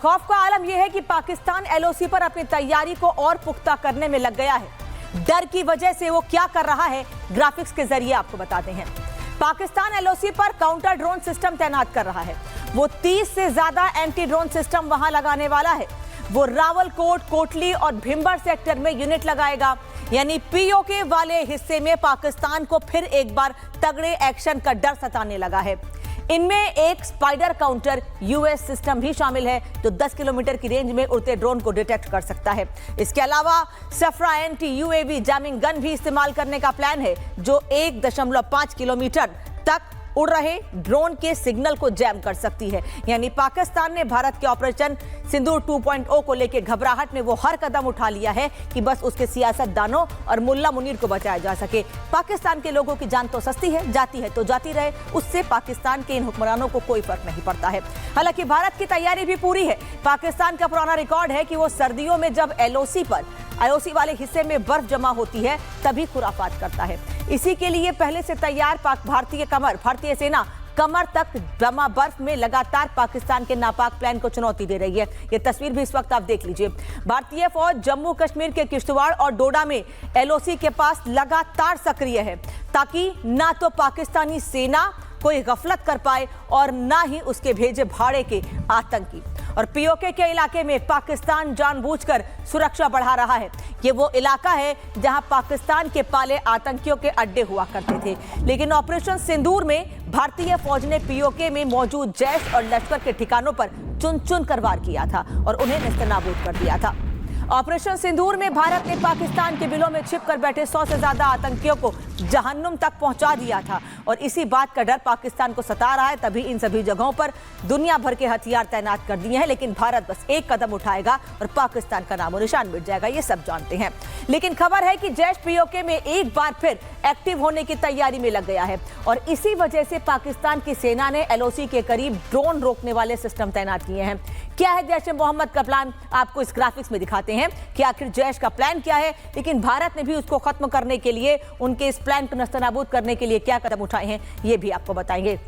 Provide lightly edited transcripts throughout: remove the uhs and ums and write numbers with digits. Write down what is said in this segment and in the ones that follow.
खौफ का आलम यह है कि पाकिस्तान एलओसी पर अपनी तैयारी को और पुख्ता करने में लग गया है। डर की वजह से वो क्या कर रहा है, ग्राफिक्स के जरिए आपको बताते हैं। पाकिस्तान एलओसी पर काउंटर ड्रोन सिस्टम तैनात कर रहा है। वो 30 से ज्यादा एंटी ड्रोन सिस्टम वहां लगाने वाला है। वो रावलकोट, कोटली और भिंबर सेक्टर में यूनिट लगाएगा। यानी पीओके वाले हिस्से में पाकिस्तान को फिर एक बार तगड़े एक्शन का डर सताने लगा है। इनमें एक स्पाइडर काउंटर यूएस सिस्टम भी शामिल है, जो 10 किलोमीटर की रेंज में उड़ते ड्रोन को डिटेक्ट कर सकता है। इसके अलावा सफ्रा एंटी यूएवी जैमिंग गन भी इस्तेमाल करने का प्लान है, जो 1.5 किलोमीटर तक उड़ रहे ड्रोन के सिग्नल को जैम कर सकती है। यानी पाकिस्तान ने भारत के ऑपरेशन सिंदूर 2.0 को लेकर घबराहट में वो हर कदम उठा लिया है कि बस उसके सियासतदानों और मुल्ला मुनीर को बचाया जा सके। पाकिस्तान के लोगों की जान तो सस्ती है, जाती है तो जाती रहे, उससे पाकिस्तान के इन हुक्मरानों को कोई फर्क नहीं पड़ता है। हालांकि भारत की तैयारी भी पूरी है। पाकिस्तान का पुराना रिकॉर्ड है कि वो सर्दियों में जब एलओसी वाले हिस्से में बर्फ जमा होती है तभी खुराफात करता है। इसी के लिए पहले से तैयार भारतीय सेना कमर तक जमा बर्फ में लगातार पाकिस्तान के नापाक प्लान को चुनौती दे रही है। ये तस्वीर भी इस वक्त आप देख लीजिए। भारतीय फौज जम्मू कश्मीर के किश्तवाड़ और डोडा में एलओसी के पास लगातार सक्रिय है, ताकि ना तो पाकिस्तानी सेना कोई गफलत कर पाए और ना ही उसके भेजे भाड़े के आतंकी। और पीओके के इलाके में पाकिस्तान जानबूझकर सुरक्षा बढ़ा रहा है। ये वो इलाका है जहां पाकिस्तान के पाले आतंकियों के अड्डे हुआ करते थे। लेकिन ऑपरेशन सिंदूर में भारतीय फौज ने पीओके में मौजूद जैश और लश्कर के ठिकानों पर चुन कर वार किया था और उन्हें नेस्तनाबूद कर दिया था। ऑपरेशन सिंदूर में भारत ने पाकिस्तान के बिलों में छिपकर बैठे 100 से ज्यादा आतंकियों को जहन्नुम तक पहुंचा दिया था और इसी बात का डर पाकिस्तान को सता रहा है। तभी इन सभी जगहों पर दुनिया भर के हथियार तैनात कर दिए हैं। लेकिन भारत बस एक कदम उठाएगा और पाकिस्तान का नामो निशान मिट जाएगा, ये सब जानते हैं। लेकिन खबर है कि जैश पीओके में एक बार फिर एक्टिव होने की तैयारी में लग गया है और इसी वजह से पाकिस्तान की सेना ने एलओसी के करीब ड्रोन रोकने वाले सिस्टम तैनात किए हैं। क्या है जैश ए मोहम्मद का प्लान, आपको इस ग्राफिक्स में दिखाते हैं कि आखिर जैश का प्लान क्या है। लेकिन भारत ने भी उसको खत्म करने के लिए, उनके इस प्लान को नस्तनाबूद करने के लिए क्या कदम उठाए हैं, ये भी आपको बताएंगे।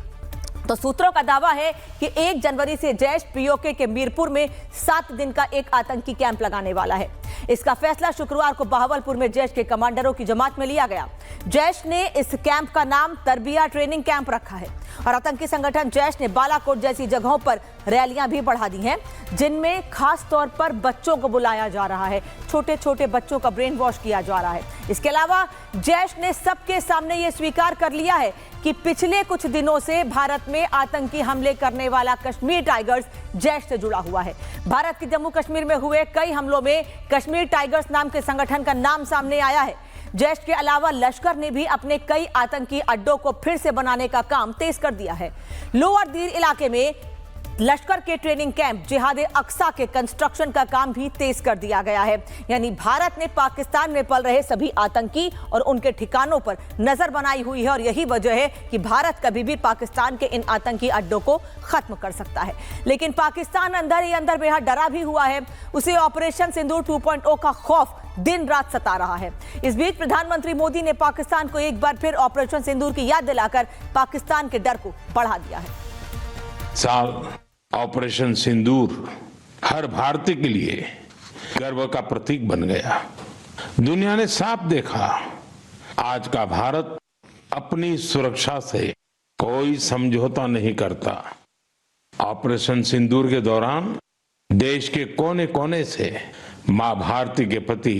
तो सूत्रों का दावा है कि 1 जनवरी से जैश पीओके के मीरपुर में 7 दिन का एक आतंकी कैंप लगाने वाला है। इसका फैसला शुक्रवार को बहावलपुर में जैश के कमांडरों की जमात में लिया गया। जैश ने इस कैंप का नाम तरबिया ट्रेनिंग कैंप रखा है और आतंकी संगठन जैश ने बालाकोट जैसी जगहों पर रैलियां भी बढ़ा दी हैं, जिनमें खास तौर पर बच्चों को बुलाया जा रहा है। छोटे छोटे बच्चों का ब्रेन वॉश किया जा रहा है। इसके अलावा जैश ने सबके सामने यह स्वीकार कर लिया है कि पिछले कुछ दिनों से भारत में आतंकी हमले करने वाला कश्मीर टाइगर्स जैश से जुड़ा हुआ है। भारत के जम्मू कश्मीर में हुए कई हमलों में कश्मीर टाइगर्स नाम के संगठन का नाम सामने आया है। जैश के अलावा लश्कर ने भी अपने कई आतंकी अड्डों को फिर से बनाने का काम तेज कर दिया है। लोअर दीर इलाके में लश्कर के ट्रेनिंग कैंप जिहाद अक्सा के कंस्ट्रक्शन का काम भी तेज कर दिया गया है। यानी भारत ने पाकिस्तान में पल रहे सभी आतंकी और उनके ठिकानों पर नजर बनाई हुई है और यही वजह है कि भारत कभी भी पाकिस्तान के इन आतंकी अड्डों को खत्म कर सकता है। लेकिन पाकिस्तान अंदर ही अंदर बेहद डरा भी हुआ है। उसे ऑपरेशन सिंदूर 2.0 का खौफ दिन रात सता रहा है। इस बीच प्रधानमंत्री मोदी ने पाकिस्तान को एक बार फिर ऑपरेशन सिंदूर की याद दिलाकर पाकिस्तान के डर को बढ़ा दिया है। साल ऑपरेशन सिंदूर हर भारतीय के लिए गर्व का प्रतीक बन गया। दुनिया ने साफ देखा, आज का भारत अपनी सुरक्षा से कोई समझौता नहीं करता। ऑपरेशन सिंदूर के दौरान देश के कोने कोने से मां भारती के प्रति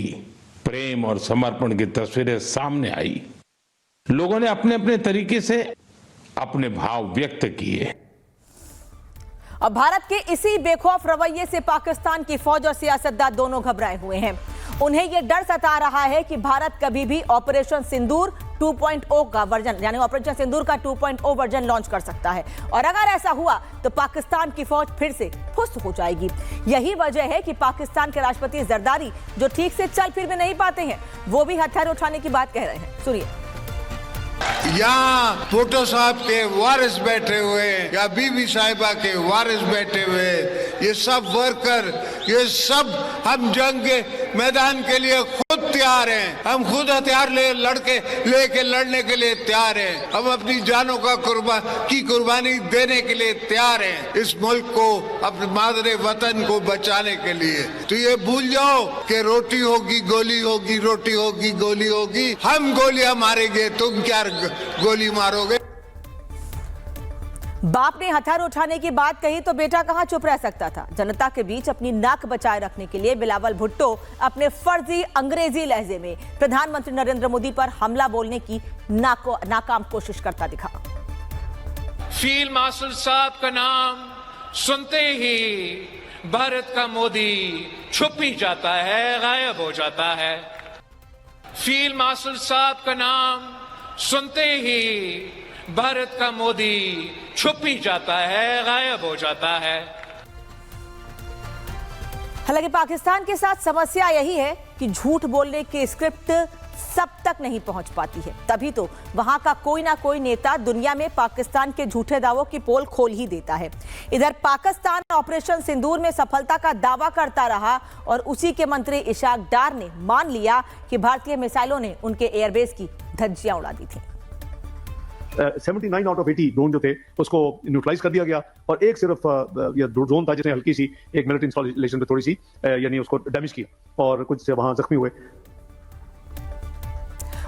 प्रेम और समर्पण की तस्वीरें सामने आई। लोगों ने अपने अपने तरीके से अपने भाव व्यक्त किए। अब भारत के इसी बेखौफ रवैये से पाकिस्तान की फौज और सियासतदान दोनों घबराए हुए हैं। उन्हें यह डर सता रहा है कि भारत कभी भी ऑपरेशन सिंदूर 2.0 का वर्जन यानी ऑपरेशन सिंदूर का 2.0 वर्जन लॉन्च कर सकता है और अगर ऐसा हुआ तो पाकिस्तान की फौज फिर से फुस हो जाएगी। यही वजह है कि पाकिस्तान के राष्ट्रपति जरदारी, जो ठीक से चल फिर भी नहीं पाते हैं, वो भी हथियार उठाने की बात कह रहे हैं। सुनिए। यहाँ भुट्टो साहब के वारिस बैठे हुए या बीबी साहिबा के वारिस बैठे हुए, ये सब वर्कर, ये सब हम जंग के मैदान के लिए खुद तैयार हैं, हम खुद हथियार लेके लड़ने के लिए तैयार हैं, हम अपनी जानों की कुर्बानी देने के लिए तैयार हैं इस मुल्क को, अपने मादरे वतन को बचाने के लिए। तो ये भूल जाओ कि रोटी होगी गोली होगी, रोटी होगी गोली होगी, हम गोलियां मारेंगे, तुम क्या गोली मारोगे। बाप ने हथियार उठाने की बात कही तो बेटा कहां चुप रह सकता था। जनता के बीच अपनी नाक बचाए रखने के लिए बिलावल भुट्टो अपने फर्जी अंग्रेजी लहजे में प्रधानमंत्री नरेंद्र मोदी पर हमला बोलने की नाकाम कोशिश करता दिखा। फील्ड मार्शल साहब का नाम सुनते ही भारत का मोदी छुप ही जाता है, गायब हो जाता है। फील्ड मार्शल साहब का नाम सुनते ही भारत का मोदी छुप ही जाता है, गायब हो जाता है। हालांकि पाकिस्तान के साथ समस्या यही है कि झूठ बोलने की स्क्रिप्ट सब तक नहीं पहुंच पाती है, तभी तो वहां का कोई ना कोई नेता दुनिया में पाकिस्तान के झूठे दावों की पोल खोल ही देता है। इधर पाकिस्तान ऑपरेशन सिंदूर में सफलता का दावा करता रहा और उसी के मंत्री इशाक डार ने मान लिया कि भारतीय मिसाइलों ने उनके एयरबेस की धज्जियां उड़ा दी थी। 79 आउट ऑफ 80 ड्रोन जो थे उसको न्यूट्रलाइज कर दिया गया और एक सिर्फ ये ड्रोन था जिसने हल्की सी एक मिलिट्री इंस्टॉलेशन पे थोड़ी सी यानी उसको डैमेज किया और कुछ से वहां जख्मी हुए।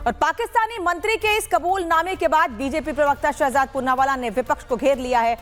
और पाकिस्तानी मंत्री के इस कबूलनामे के बाद बीजेपी प्रवक्ता शहजाद पूनावाला ने विपक्ष को घेर लिया है।